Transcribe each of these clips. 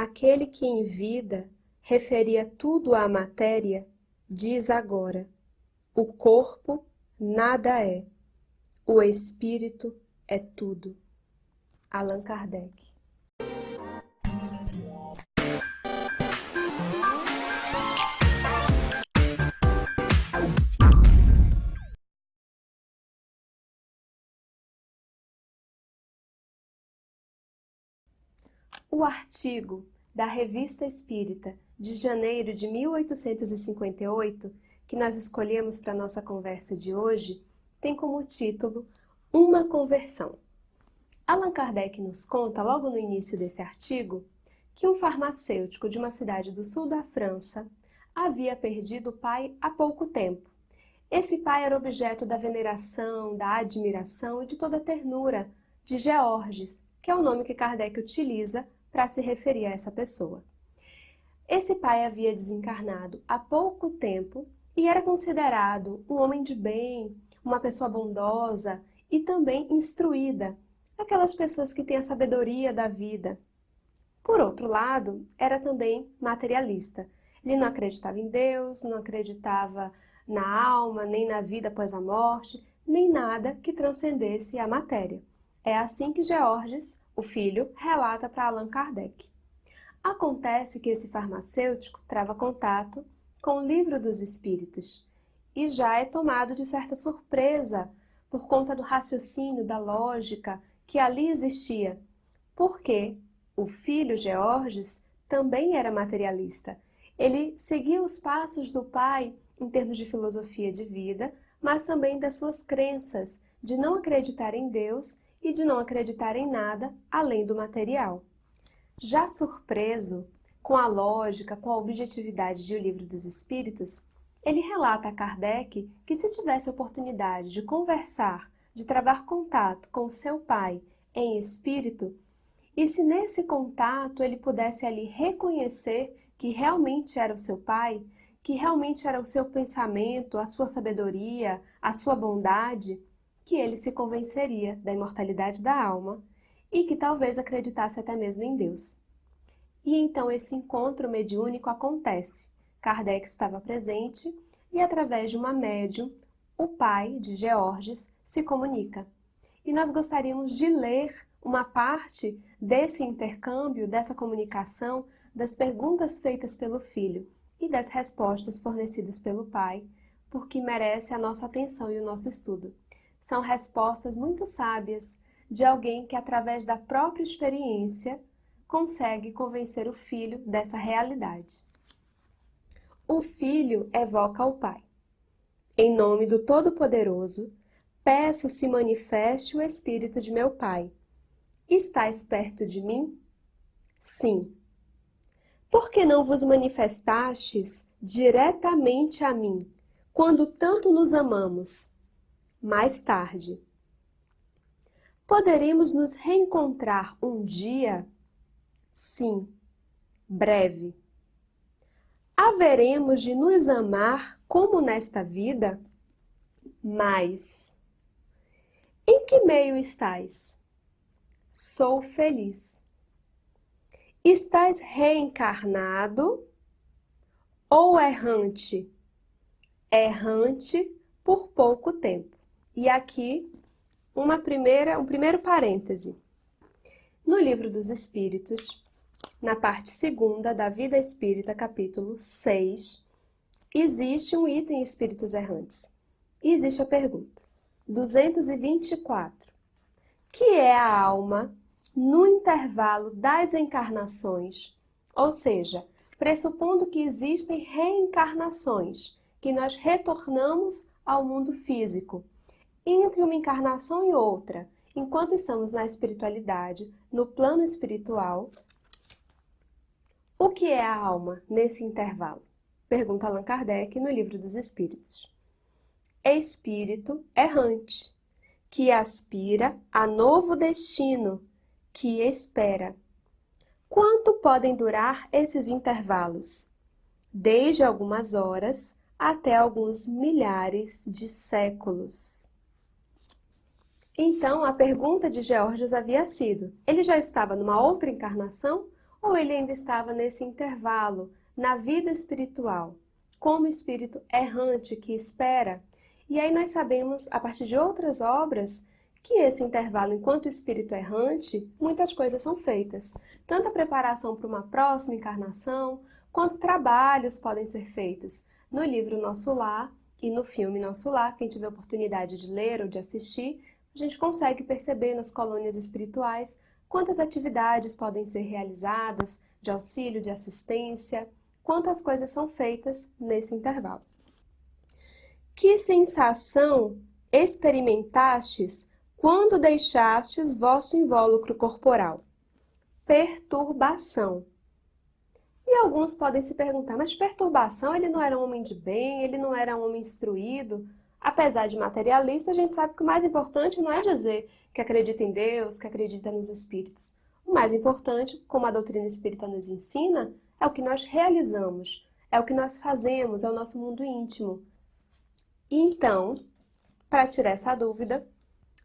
Aquele que em vida referia tudo à matéria, diz agora: o corpo nada é, o espírito é tudo. Allan Kardec. O artigo da Revista Espírita de janeiro de 1858, que nós escolhemos para a nossa conversa de hoje, tem como título Uma Conversão. Allan Kardec nos conta, logo no início desse artigo, que um farmacêutico de uma cidade do sul da França havia perdido o pai há pouco tempo. Esse pai era objeto da veneração, da admiração e de toda a ternura de Georges, que é o nome que Kardec utiliza para se referir a essa pessoa. Esse pai havia desencarnado há pouco tempo e era considerado um homem de bem, uma pessoa bondosa e também instruída, aquelas pessoas que têm a sabedoria da vida. Por outro lado, era também materialista. Ele não acreditava em Deus, não acreditava na alma, nem na vida após a morte, nem nada que transcendesse a matéria. É assim que Georges, o filho, relata para Allan Kardec. Acontece que esse farmacêutico trava contato com o Livro dos Espíritos e já é tomado de certa surpresa por conta do raciocínio, da lógica que ali existia, porque o filho Georges também era materialista. Ele seguia os passos do pai em termos de filosofia de vida, mas também das suas crenças, de não acreditar em Deus e de não acreditar em nada além do material. Já surpreso com a lógica, com a objetividade de O Livro dos Espíritos, ele relata a Kardec que se tivesse a oportunidade de conversar, de travar contato com seu pai em espírito, e se nesse contato ele pudesse ali reconhecer que realmente era o seu pai, que realmente era o seu pensamento, a sua sabedoria, a sua bondade, que ele se convenceria da imortalidade da alma e que talvez acreditasse até mesmo em Deus. E então esse encontro mediúnico acontece. Kardec estava presente e, através de uma médium, o pai de Georges se comunica. E nós gostaríamos de ler uma parte desse intercâmbio, dessa comunicação, das perguntas feitas pelo filho e das respostas fornecidas pelo pai, porque merece a nossa atenção e o nosso estudo. São respostas muito sábias de alguém que, através da própria experiência, consegue convencer o filho dessa realidade. O filho evoca ao pai. Em nome do Todo-Poderoso, peço se manifeste o Espírito de meu Pai. Estás perto de mim? Sim. Por que não vos manifestastes diretamente a mim, quando tanto nos amamos? Mais tarde. Poderemos nos reencontrar um dia? Sim, breve. Haveremos de nos amar como nesta vida? Mais. Em que meio estás? Sou feliz. Estás reencarnado ou errante? Errante por pouco tempo. E aqui um primeiro parêntese. No Livro dos Espíritos, na parte 2ª da Vida Espírita, capítulo 6, existe um item Espíritos Errantes. E existe a pergunta, 224. Que é a alma no intervalo das encarnações? Ou seja, pressupondo que existem reencarnações, que nós retornamos ao mundo físico. Entre uma encarnação e outra, enquanto estamos na espiritualidade, no plano espiritual, o que é a alma nesse intervalo? Pergunta Allan Kardec no Livro dos Espíritos. Espírito errante, que aspira a novo destino, que espera. Quanto podem durar esses intervalos? Desde algumas horas até alguns milhares de séculos. Então, a pergunta de Georges havia sido: ele já estava numa outra encarnação ou ele ainda estava nesse intervalo, na vida espiritual, como espírito errante que espera? E aí nós sabemos, a partir de outras obras, que esse intervalo, enquanto espírito errante, muitas coisas são feitas. Tanto a preparação para uma próxima encarnação, quanto trabalhos podem ser feitos no livro Nosso Lar e no filme Nosso Lar. Quem tiver oportunidade de ler ou de assistir, a gente consegue perceber nas colônias espirituais quantas atividades podem ser realizadas de auxílio, de assistência, quantas coisas são feitas nesse intervalo. Que sensação experimentastes quando deixastes vosso invólucro corporal? Perturbação. E alguns podem se perguntar, mas perturbação, ele não era um homem de bem, ele não era um homem instruído? Apesar de materialista, a gente sabe que o mais importante não é dizer que acredita em Deus, que acredita nos espíritos. O mais importante, como a doutrina espírita nos ensina, é o que nós realizamos, é o que nós fazemos, é o nosso mundo íntimo. E então, para tirar essa dúvida,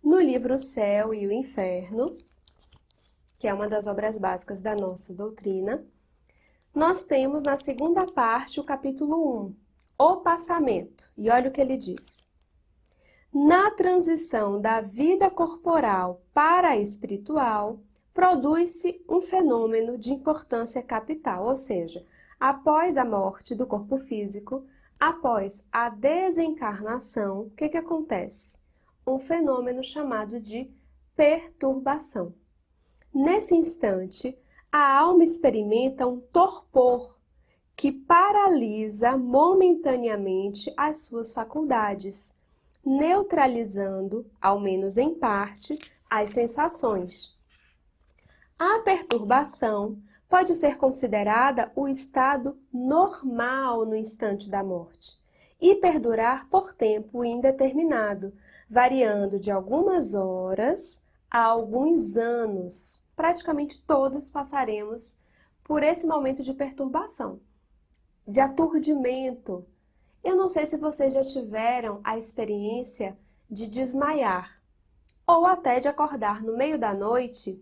no livro O Céu e o Inferno, que é uma das obras básicas da nossa doutrina, nós temos na segunda parte o capítulo 1, o passamento. E olha o que ele diz. Na transição da vida corporal para a espiritual, produz-se um fenômeno de importância capital, ou seja, após a morte do corpo físico, após a desencarnação, o que acontece? Um fenômeno chamado de perturbação. Nesse instante, a alma experimenta um torpor que paralisa momentaneamente as suas faculdades, neutralizando, ao menos em parte, as sensações. A perturbação pode ser considerada o estado normal no instante da morte e perdurar por tempo indeterminado, variando de algumas horas a alguns anos. Praticamente todos passaremos por esse momento de perturbação, de aturdimento. Eu não sei se vocês já tiveram a experiência de desmaiar ou até de acordar no meio da noite,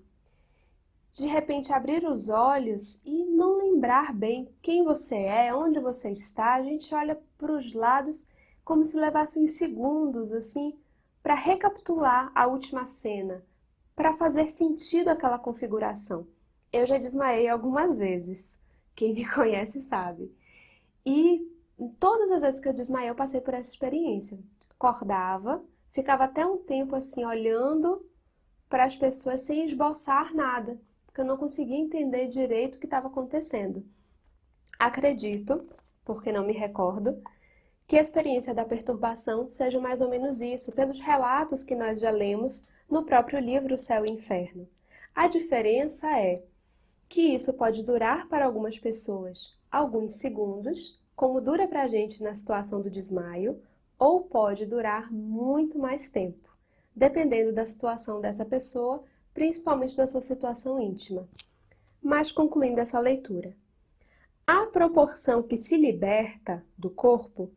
de repente abrir os olhos e não lembrar bem quem você é, onde você está. A gente olha para os lados como se levasse uns segundos, assim, para recapitular a última cena, para fazer sentido aquela configuração. Eu já desmaiei algumas vezes, quem me conhece sabe. E todas as vezes que eu desmaiei, eu passei por essa experiência. Acordava, ficava até um tempo assim, olhando para as pessoas sem esboçar nada, porque eu não conseguia entender direito o que estava acontecendo. Acredito, porque não me recordo, que a experiência da perturbação seja mais ou menos isso, pelos relatos que nós já lemos no próprio livro O Céu e o Inferno. A diferença é que isso pode durar para algumas pessoas alguns segundos, como dura para a gente na situação do desmaio, ou pode durar muito mais tempo, dependendo da situação dessa pessoa, principalmente da sua situação íntima. Mas concluindo essa leitura, à proporção que se liberta do corpo,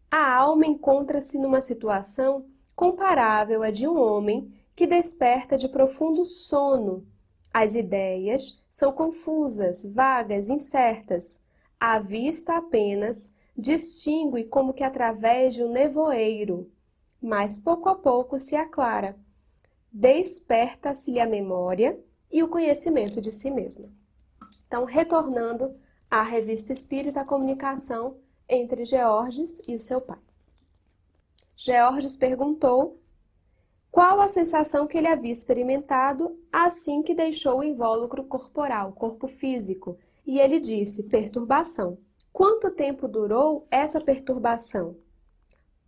a alma encontra-se numa situação comparável à de um homem que desperta de profundo sono. As ideias são confusas, vagas, incertas. A vista apenas distingue como que através de um nevoeiro, mas pouco a pouco se aclara. Desperta-se-lhe a memória e o conhecimento de si mesma. Então, retornando à Revista Espírita, a comunicação entre Georges e o seu pai. Georges perguntou qual a sensação que ele havia experimentado assim que deixou o invólucro corporal, corpo físico, e ele disse, perturbação. Quanto tempo durou essa perturbação?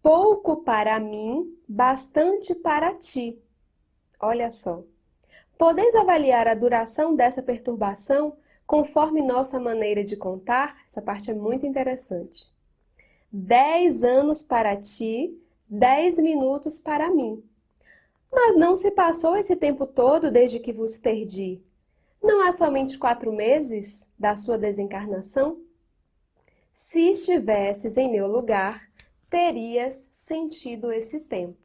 Pouco para mim, bastante para ti. Olha só. Podeis avaliar a duração dessa perturbação conforme nossa maneira de contar? Essa parte é muito interessante. 10 anos para ti, 10 minutos para mim. Mas não se passou esse tempo todo desde que vos perdi? Não há somente 4 meses da sua desencarnação? Se estivesses em meu lugar, terias sentido esse tempo.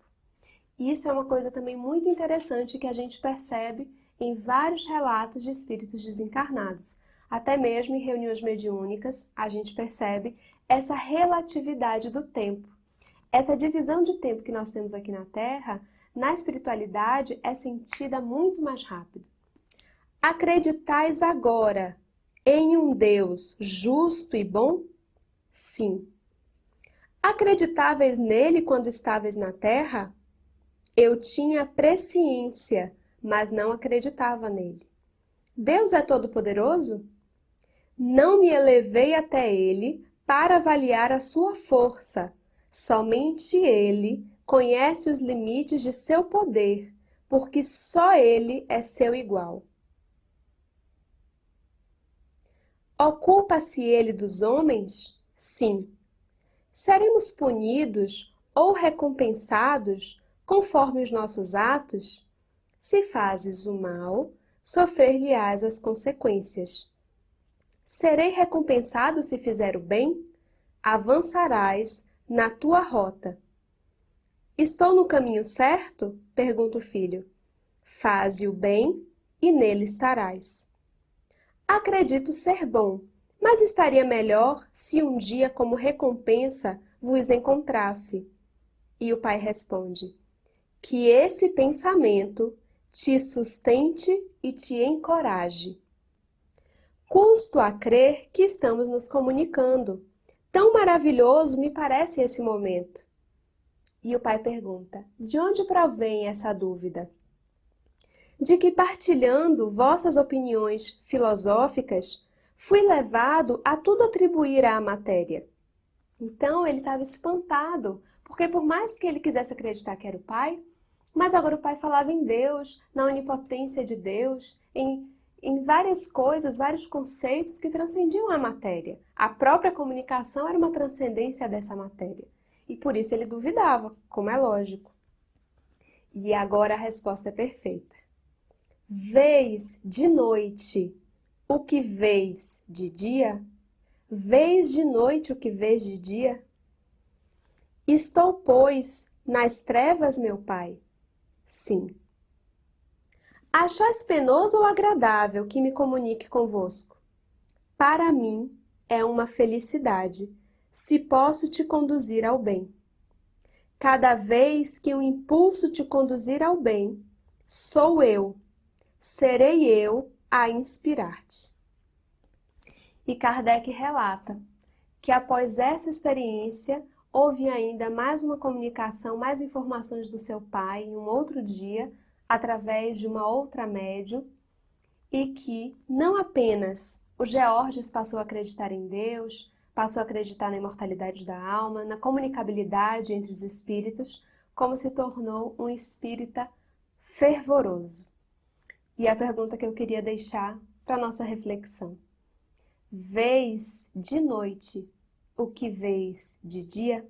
Isso é uma coisa também muito interessante que a gente percebe em vários relatos de espíritos desencarnados. Até mesmo em reuniões mediúnicas, a gente percebe essa relatividade do tempo. Essa divisão de tempo que nós temos aqui na Terra, na espiritualidade, é sentida muito mais rápido. Acreditais agora em um Deus justo e bom? Sim. Acreditáveis nele quando estáveis na Terra? Eu tinha presciência, mas não acreditava nele. Deus é todo-poderoso? Não me elevei até ele para avaliar a sua força. Somente ele conhece os limites de seu poder, porque só ele é seu igual. Ocupa-se ele dos homens? Sim. Seremos punidos ou recompensados conforme os nossos atos? Se fazes o mal, sofrer-lhe-ás as consequências. Serei recompensado se fizer o bem? Avançarás na tua rota. Estou no caminho certo? Pergunta o filho. Faze o bem e nele estarás. Acredito ser bom, mas estaria melhor se um dia, como recompensa, vos encontrasse. E o pai responde: que esse pensamento te sustente e te encoraje. Custo a crer que estamos nos comunicando. Tão maravilhoso me parece esse momento. E o pai pergunta: de onde provém essa dúvida? De que, partilhando vossas opiniões filosóficas, fui levado a tudo atribuir à matéria. Então ele estava espantado, porque por mais que ele quisesse acreditar que era o pai, mas agora o pai falava em Deus, na onipotência de Deus, em várias coisas, vários conceitos que transcendiam a matéria. A própria comunicação era uma transcendência dessa matéria. E por isso ele duvidava, como é lógico. E agora a resposta é perfeita. Vês de noite o que vês de dia? Vês de noite o que vês de dia? Estou, pois, nas trevas, meu pai? Sim. Achais penoso ou agradável que me comunique convosco? Para mim é uma felicidade, se posso te conduzir ao bem. Cada vez que o impulso te conduzir ao bem, sou eu, serei eu a inspirar-te. E Kardec relata que após essa experiência, houve ainda mais uma comunicação, mais informações do seu pai em um outro dia, através de uma outra médium, e que não apenas o Georges passou a acreditar em Deus, passou a acreditar na imortalidade da alma, na comunicabilidade entre os espíritos, como se tornou um espírita fervoroso. E a pergunta que eu queria deixar para a nossa reflexão: vês de noite o que vês de dia?